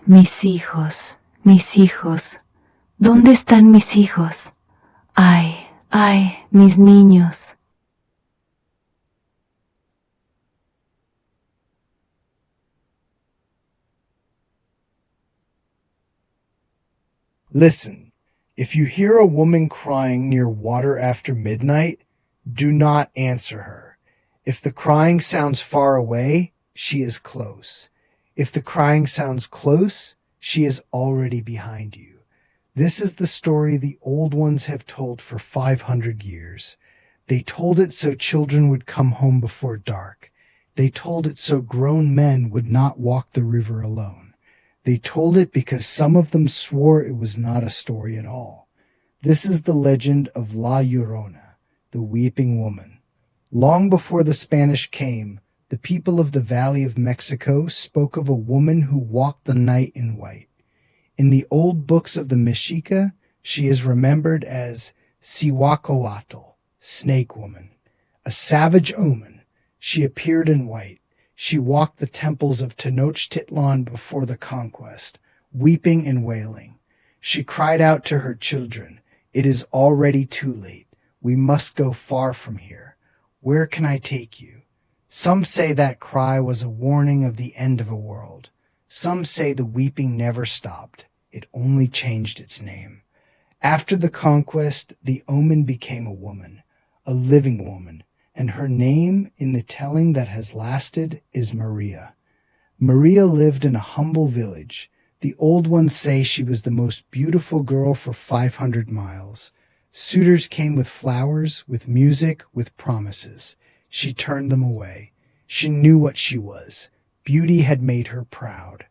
mis hijos, ¿dónde están mis hijos? Ay, ay, mis niños. Listen, if you hear a woman crying near water after midnight, do not answer her. If the crying sounds far away, she is close. If the crying sounds close, she is already behind you. This is the story the old ones have told for 500 years. They told it so children would come home before dark. They told it so grown men would not walk the river alone. They told it because some of them swore it was not a story at all. This is the legend of La Llorona, the weeping woman. Long before the Spanish came, the people of the Valley of Mexico spoke of a woman who walked the night in white. In the old books of the Mexica, she is remembered as Cihuacoatl, snake woman. A savage omen, she appeared in white. She walked the temples of Tenochtitlan before the conquest, weeping and wailing. She cried out to her children, "It is already too late. We must go far from here. Where can I take you?" Some say that cry was a warning of the end of a world. Some say the weeping never stopped. It only changed its name. After the conquest, the omen became a woman, a living woman, and her name, in the telling that has lasted, is Maria. Maria lived in a humble village. The old ones say she was the most beautiful girl for 500 miles. Suitors came with flowers, with music, with promises. She turned them away. She knew what she was. Beauty had made her proud.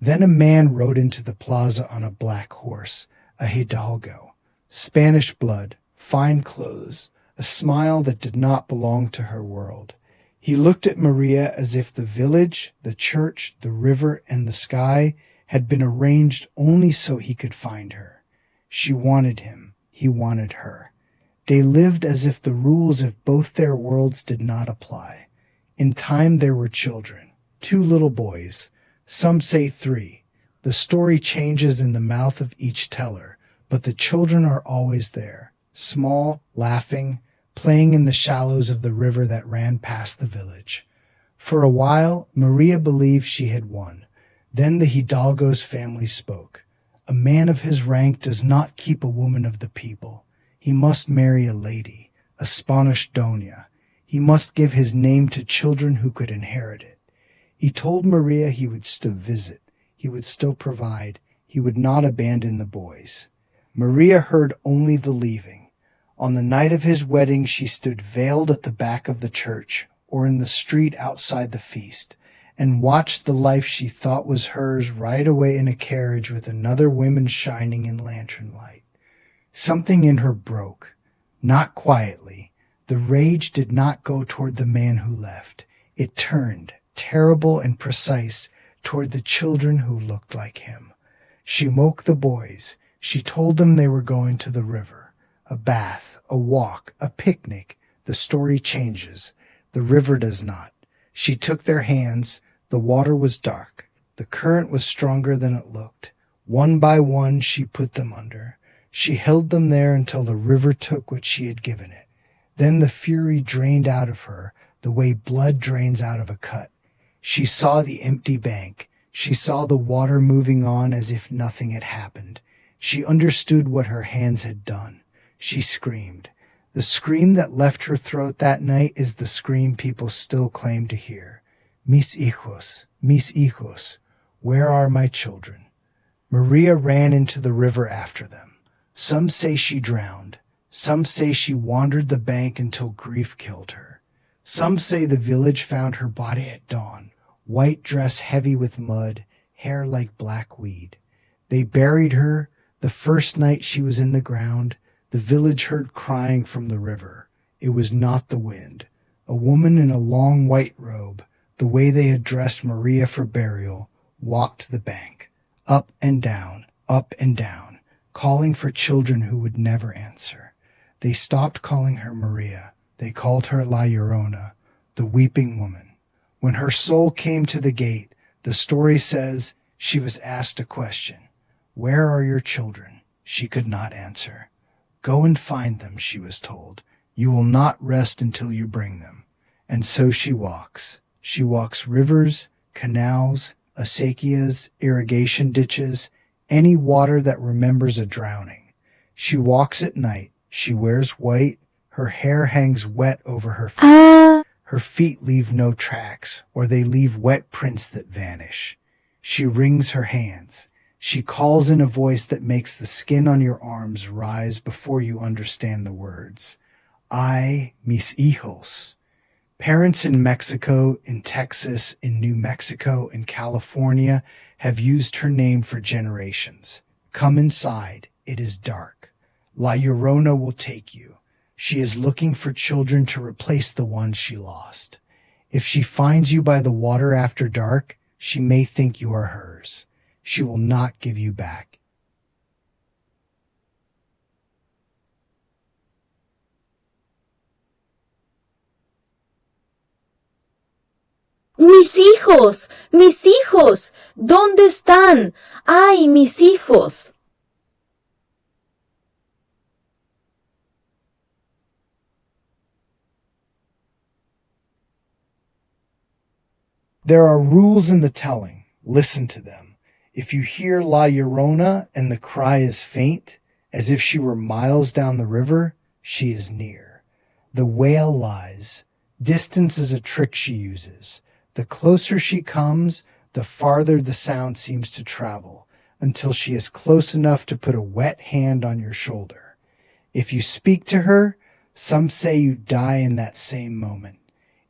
Then a man rode into the plaza on a black horse, a hidalgo. Spanish blood, fine clothes, a smile that did not belong to her world. He looked at Maria as if the village, the church, the river, and the sky had been arranged only so he could find her. She wanted him. He wanted her. They lived as if the rules of both their worlds did not apply. In time there were children, 2 little boys. Some say 3. The story changes in the mouth of each teller, but the children are always there, small, laughing, playing in the shallows of the river that ran past the village. For a while, Maria believed she had won. Then the hidalgo's family spoke. A man of his rank does not keep a woman of the people. He must marry a lady, a Spanish doña. He must give his name to children who could inherit it. He told Maria he would still visit. He would still provide. He would not abandon the boys. Maria heard only the leaving. On the night of his wedding, she stood veiled at the back of the church or in the street outside the feast, and watched the life she thought was hers ride away in a carriage with another woman shining in lantern light. Something in her broke, not quietly. The rage did not go toward the man who left. It turned, terrible and precise, toward the children who looked like him. She woke the boys. She told them they were going to the river. A bath, a walk, a picnic. The story changes. The river does not. She took their hands. The water was dark. The current was stronger than it looked. One by one she put them under. She held them there until the river took what she had given it. Then the fury drained out of her, the way blood drains out of a cut. She saw the empty bank. She saw the water moving on as if nothing had happened. She understood what her hands had done. She screamed. The scream that left her throat that night is the scream people still claim to hear. Mis hijos, where are my children? Maria ran into the river after them. Some say she drowned. Some say she wandered the bank until grief killed her. Some say the village found her body at dawn, white dress heavy with mud, hair like black weed. They buried her. The first night she was in the ground, the village heard crying from the river. It was not the wind. A woman in a long white robe, the way they had dressed Maria for burial, walked the bank, up and down, calling for children who would never answer. They stopped calling her Maria. They called her La Llorona, the weeping woman. When her soul came to the gate, the story says She was asked a question. Where are your children? She could not answer. Go and find them, she was told. You will not rest until you bring them. And so she walks. She walks rivers, canals, acequias, irrigation ditches, any water that remembers a drowning. She walks at night. She wears white. Her hair hangs wet over her face. Her feet leave no tracks, or they leave wet prints that vanish. She wrings her hands. She calls in a voice that makes the skin on your arms rise before you understand the words. Ay, mis hijos. Parents in Mexico, in Texas, in New Mexico, in California have used her name for generations. Come inside. It is dark. La Llorona will take you. She is looking for children to replace the ones she lost. If she finds you by the water after dark, she may think you are hers. She will not give you back. Mis hijos, ¿dónde están? Ay, mis hijos. There are rules in the telling. Listen to them. If you hear La Llorona and the cry is faint, as if she were miles down the river, she is near. The wail lies. Distance is a trick she uses. The closer she comes, the farther the sound seems to travel, until she is close enough to put a wet hand on your shoulder. If you speak to her, some say you die in that same moment.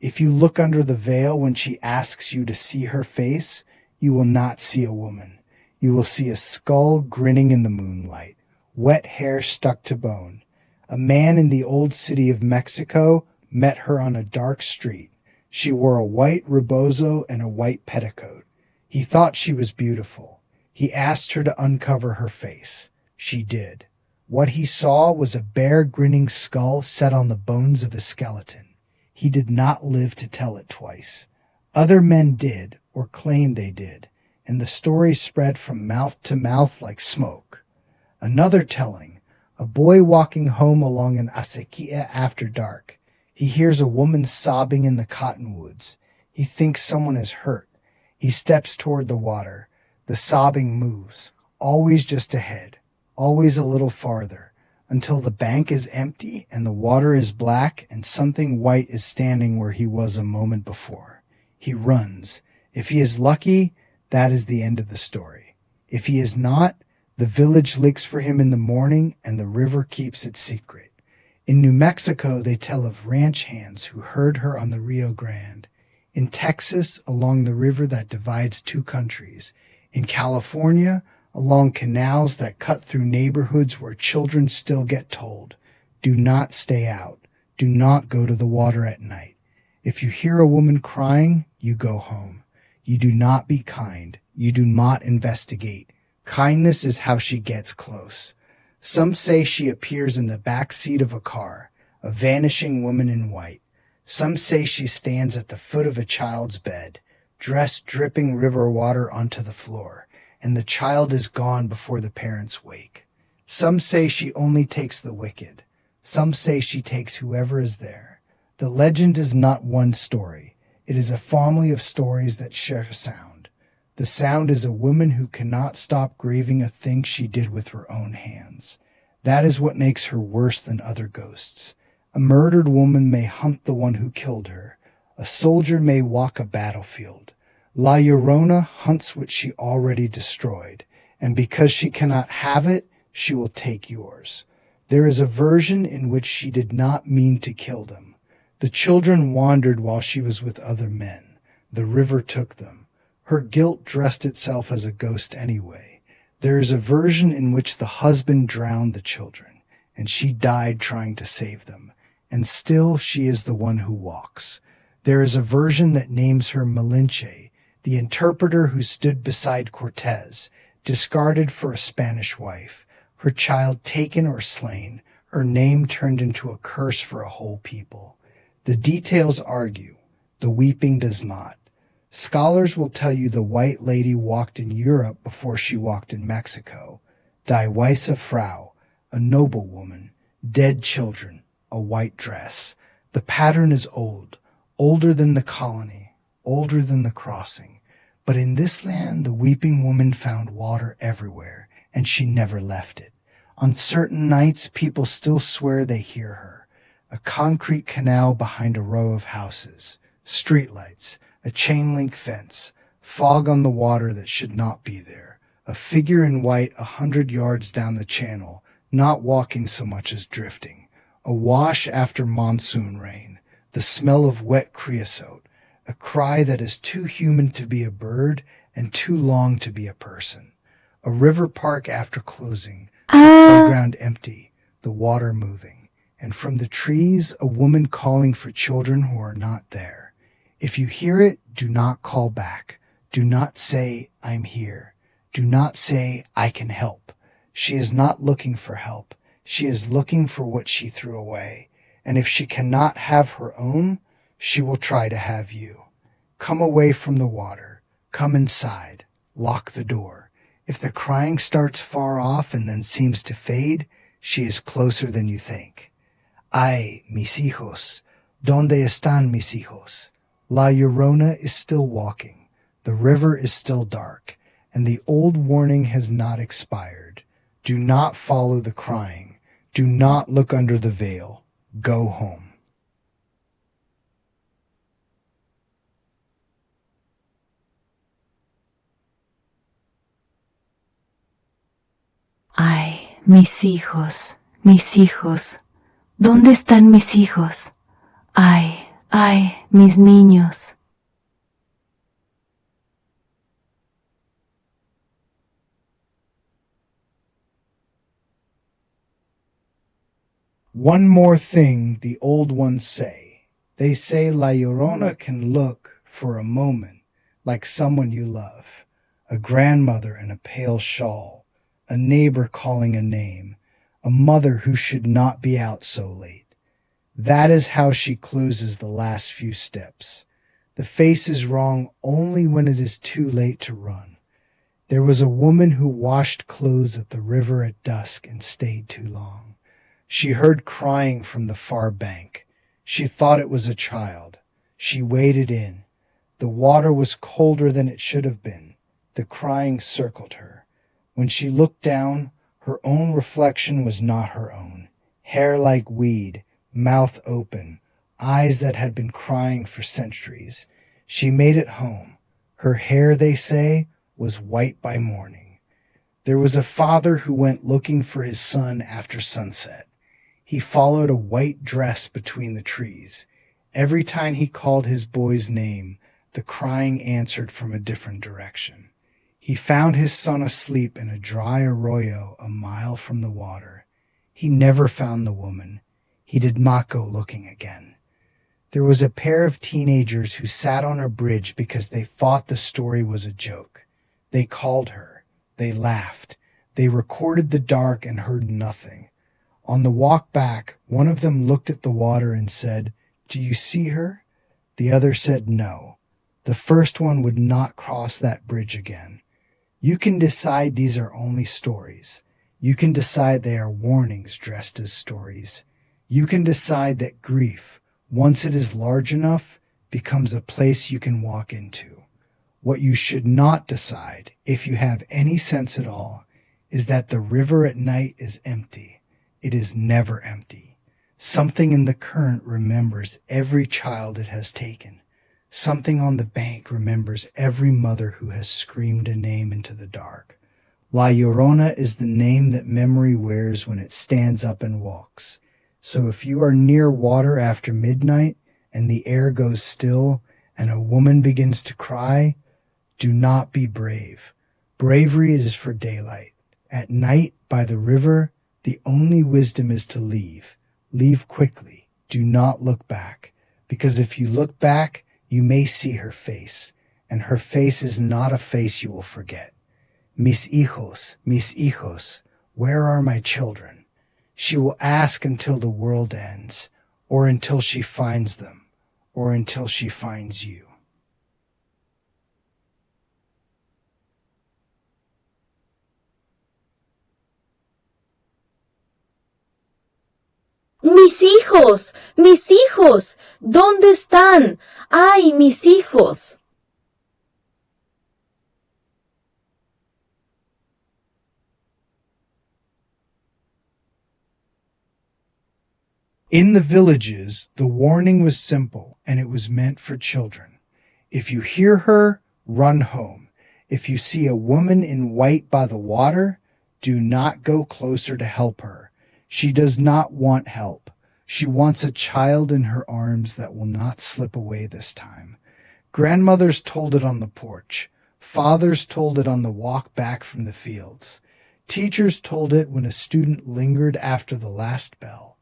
If you look under the veil when she asks you to see her face, you will not see a woman. You will see a skull grinning in the moonlight, wet hair stuck to bone. A man in the old city of Mexico met her on a dark street. She wore a white rebozo and a white petticoat. He thought she was beautiful. He asked her to uncover her face. She did. What he saw was a bare grinning skull set on the bones of a skeleton. He did not live to tell it twice. Other men did, or claimed they did, and the story spread from mouth to mouth like smoke. Another telling, a boy walking home along an acequia after dark. He hears a woman sobbing in the cottonwoods. He thinks someone is hurt. He steps toward the water. The sobbing moves, always just ahead, always a little farther, until the bank is empty and the water is black and something white is standing where he was a moment before. He runs. If he is lucky, that is the end of the story. If he is not, the village looks for him in the morning and the river keeps it secret. In New Mexico, they tell of ranch hands who heard her on the Rio Grande. In Texas, along the river that divides two countries. In California, along canals that cut through neighborhoods where children still get told, do not stay out. Do not go to the water at night. If you hear a woman crying, you go home. You do not be kind. You do not investigate. Kindness is how she gets close. Some say she appears in the back seat of a car, a vanishing woman in white. Some say she stands at the foot of a child's bed, dressed dripping river water onto the floor, and the child is gone before the parents wake. Some say she only takes the wicked. Some say she takes whoever is there. The legend is not one story. It is a family of stories that share a sound. The sound is a woman who cannot stop grieving a thing she did with her own hands. That is what makes her worse than other ghosts. A murdered woman may hunt the one who killed her. A soldier may walk a battlefield. La Llorona hunts what she already destroyed, and because she cannot have it, she will take yours. There is a version in which she did not mean to kill them. The children wandered while she was with other men. The river took them. Her guilt dressed itself as a ghost anyway. There is a version in which the husband drowned the children, and she died trying to save them, and still she is the one who walks. There is a version that names her Malinche, the interpreter who stood beside Cortez, discarded for a Spanish wife, her child taken or slain, her name turned into a curse for a whole people. The details argue, the weeping does not. Scholars will tell you the white lady walked in Europe before she walked in Mexico. Die weiße Frau, a noble woman, dead children, a white dress. The pattern is old, older than the colony, older than the crossing. But in this land the weeping woman found water everywhere, and she never left it. On certain nights people still swear they hear her. A concrete canal behind a row of houses, streetlights, a chain-link fence, fog on the water that should not be there, a figure in white 100 yards down the channel, not walking so much as drifting, a wash after monsoon rain, the smell of wet creosote, a cry that is too human to be a bird and too long to be a person, a river park after closing, the playground empty, the water moving, and from the trees a woman calling for children who are not there. If you hear it, do not call back. Do not say, I'm here. Do not say, I can help. She is not looking for help. She is looking for what she threw away. And if she cannot have her own, she will try to have you. Come away from the water. Come inside. Lock the door. If the crying starts far off and then seems to fade, she is closer than you think. Ay, mis hijos. Dónde están mis hijos? La Llorona is still walking. The river is still dark, and the old warning has not expired. Do not follow the crying. Do not look under the veil. Go home. Ay, mis hijos, ¿dónde están mis hijos? Ay, ay, mis niños. One more thing the old ones say. They say La Llorona can look, for a moment, like someone you love. A grandmother in a pale shawl, a neighbor calling a name, a mother who should not be out so late. That is how she closes the last few steps. The face is wrong only when it is too late to run. There was a woman who washed clothes at the river at dusk and stayed too long. She heard crying from the far bank. She thought it was a child. She waded in. The water was colder than it should have been. The crying circled her. When she looked down, her own reflection was not her own. Hair like weed, mouth open, eyes that had been crying for centuries. She made it home. Her hair, they say, was white by morning. There was a father who went looking for his son after sunset. He followed a white dress between the trees. Every time he called his boy's name, the crying answered from a different direction. He found his son asleep in a dry arroyo a mile from the water. He never found the woman. He did not go looking again. There was a pair of teenagers who sat on a bridge because they thought the story was a joke. They called her. They laughed. They recorded the dark and heard nothing. On the walk back, one of them looked at the water and said, "Do you see her?" The other said no. The first one would not cross that bridge again. You can decide these are only stories. You can decide they are warnings dressed as stories. You can decide that grief, once it is large enough, becomes a place you can walk into. What you should not decide, if you have any sense at all, is that the river at night is empty. It is never empty. Something in the current remembers every child it has taken. Something on the bank remembers every mother who has screamed a name into the dark. La Llorona is the name that memory wears when it stands up and walks. So if you are near water after midnight and the air goes still and a woman begins to cry, do not be brave. Bravery is for daylight. At night by the river, the only wisdom is to leave. Leave quickly. Do not look back. Because if you look back, you may see her face. And her face is not a face you will forget. Mis hijos, where are my children? She will ask until the world ends, or until she finds them, or until she finds you. mis hijos, mis hijos, ¿dónde están? ¡Ay, mis hijos! In the villages, the warning was simple, and it was meant for children. If you hear her, run home. If you see a woman in white by the water, do not go closer to help her. She does not want help. She wants a child in her arms that will not slip away this time. Grandmothers told it on the porch. Fathers told it on the walk back from the fields. Teachers told it when a student lingered after the last bell.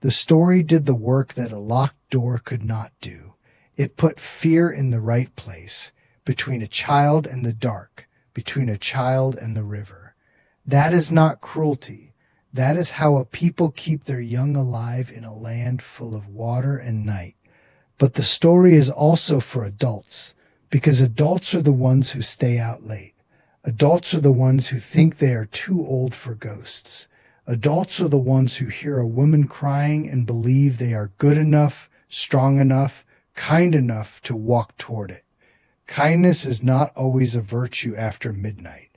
The story did the work that a locked door could not do. It put fear in the right place, between a child and the dark, between a child and the river. That is not cruelty. That is how a people keep their young alive in a land full of water and night. But the story is also for adults, because adults are the ones who stay out late. Adults are the ones who think they are too old for ghosts. Adults are the ones who hear a woman crying and believe they are good enough, strong enough, kind enough to walk toward it. Kindness is not always a virtue after midnight.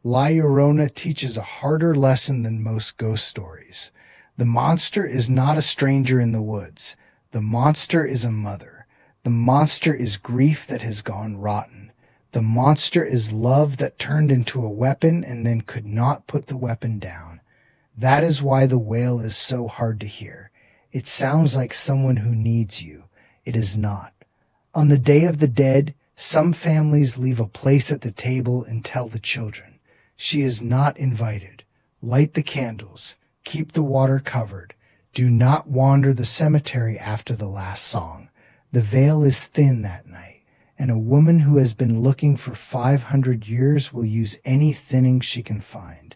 La Llorona teaches a harder lesson than most ghost stories. The monster is not a stranger in the woods. The monster is a mother. The monster is grief that has gone rotten. The monster is love that turned into a weapon and then could not put the weapon down. That is why the wail is so hard to hear. It sounds like someone who needs you. It is not. On the Day of the Dead, some families leave a place at the table and tell the children, "She is not invited. Light the candles. Keep the water covered. Do not wander the cemetery after the last song. The veil is thin that night, and a woman who has been looking for 500 years will use any thinning she can find."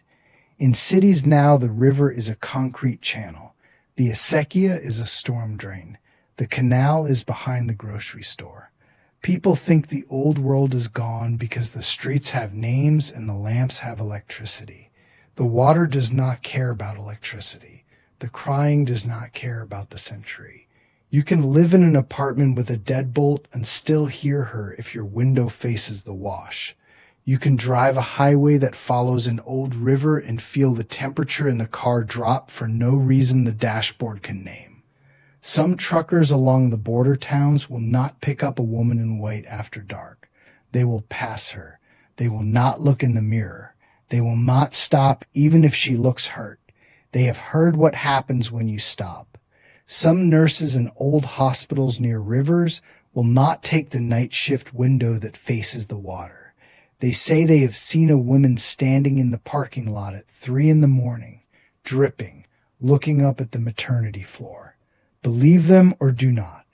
In cities now, the river is a concrete channel. The acequia is a storm drain. The canal is behind the grocery store. People think the old world is gone because the streets have names and the lamps have electricity. The water does not care about electricity. The crying does not care about the century. You can live in an apartment with a deadbolt and still hear her if your window faces the wash. You can drive a highway that follows an old river and feel the temperature in the car drop for no reason the dashboard can name. Some truckers along the border towns will not pick up a woman in white after dark. They will pass her. They will not look in the mirror. They will not stop even if she looks hurt. They have heard what happens when you stop. Some nurses in old hospitals near rivers will not take the night shift window that faces the water. They say they have seen a woman standing in the parking lot at 3 a.m, dripping, looking up at the maternity floor. Believe them or do not.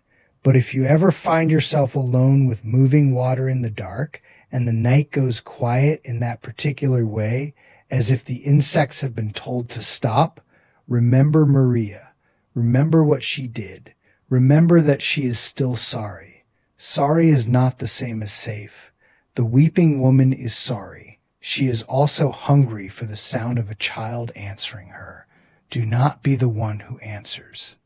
But if you ever find yourself alone with moving water in the dark, and the night goes quiet in that particular way, as if the insects have been told to stop, remember Maria. Remember what she did. Remember that she is still sorry. Sorry is not the same as safe. The weeping woman is sorry. She is also hungry for the sound of a child answering her. Do not be the one who answers.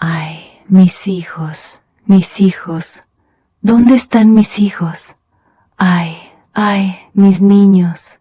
Ay, mis hijos, ¿dónde están mis hijos? Ay, ay, mis niños.